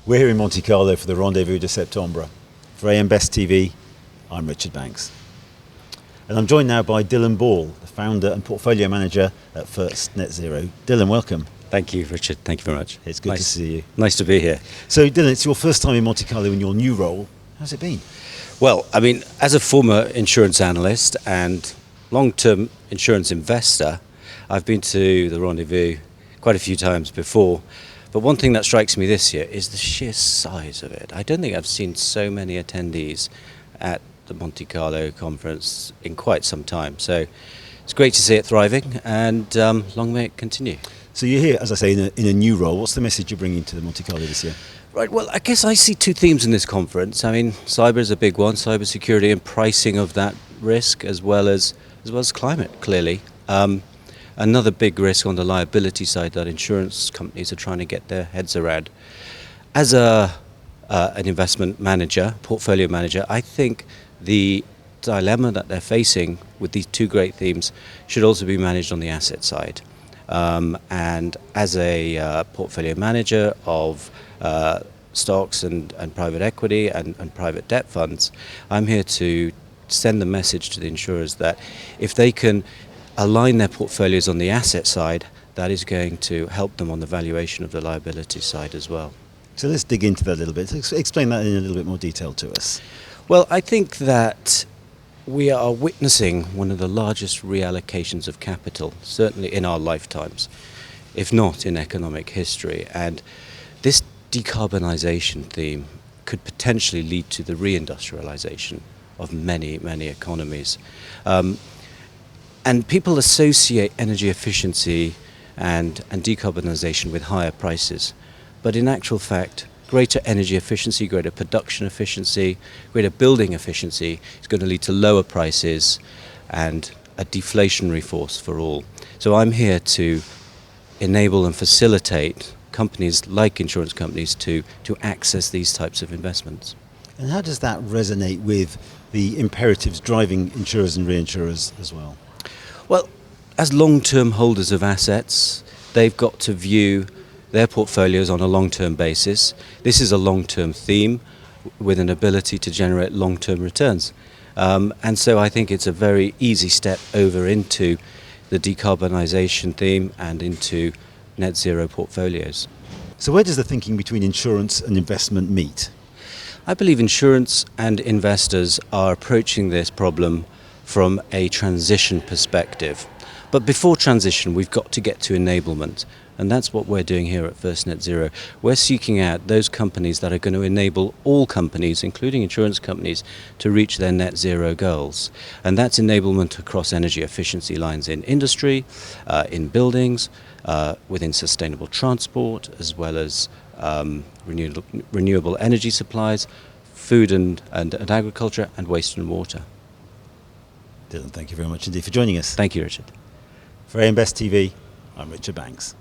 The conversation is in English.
We're here in Monte Carlo for the Rendez-Vous de Septembre. For AM Best TV, I'm Richard Banks. And I'm joined now by Dylan Ball, the founder and portfolio manager at First Net Zero. Dylan, welcome. Thank you, Richard. Thank you very much. It's good to see you. Nice to be here. So, Dylan, it's your first time in Monte Carlo in your new role. How's it been? Well, I mean, as a former insurance analyst and long-term insurance investor, I've been to the Rendezvous quite a few times before. But one thing that strikes me this year is the sheer size of it. I don't think I've seen so many attendees at the Monte Carlo conference in quite some time. So it's great to see it thriving, and long may it continue. So you're here, as I say, in a new role. What's the message you're bringing to the Monte Carlo this year? Right, well, I guess I see two themes in this conference. I mean, cyber is a big one, cybersecurity and pricing of that risk, as well as climate, clearly. Another big risk on the liability side that insurance companies are trying to get their heads around. As an investment manager, portfolio manager, I think the dilemma that they're facing with these two great themes should also be managed on the asset side. And as a portfolio manager of stocks and private equity and private debt funds, I'm here to send the message to the insurers that if they can align their portfolios on the asset side, that is going to help them on the valuation of the liability side as well. So let's dig into that a little bit. Explain that in a little bit more detail to us. Well, I think that we are witnessing one of the largest reallocations of capital, certainly in our lifetimes, if not in economic history. And this decarbonisation theme could potentially lead to the reindustrialisation of many, many economies. And people associate energy efficiency and decarbonisation with higher prices. But in actual fact, greater energy efficiency, greater production efficiency, greater building efficiency is going to lead to lower prices and a deflationary force for all. So I'm here to enable and facilitate companies like insurance companies to access these types of investments. And how does that resonate with the imperatives driving insurers and reinsurers as well? Well, as long-term holders of assets, they've got to view their portfolios on a long-term basis. This is a long-term theme with an ability to generate long-term returns. And so I think it's a very easy step over into the decarbonisation theme and into net zero portfolios. So where does the thinking between insurance and investment meet? I believe insurance and investors are approaching this problem from a transition perspective. But before transition, we've got to get to enablement. And that's what we're doing here at First Net Zero. We're seeking out those companies that are going to enable all companies, including insurance companies, to reach their net zero goals. And that's enablement across energy efficiency lines in industry, in buildings, within sustainable transport, as well as renewable energy supplies, food and agriculture, and waste and water. Dylan, thank you very much indeed for joining us. Thank you, Richard. For AM Best TV, I'm Richard Banks.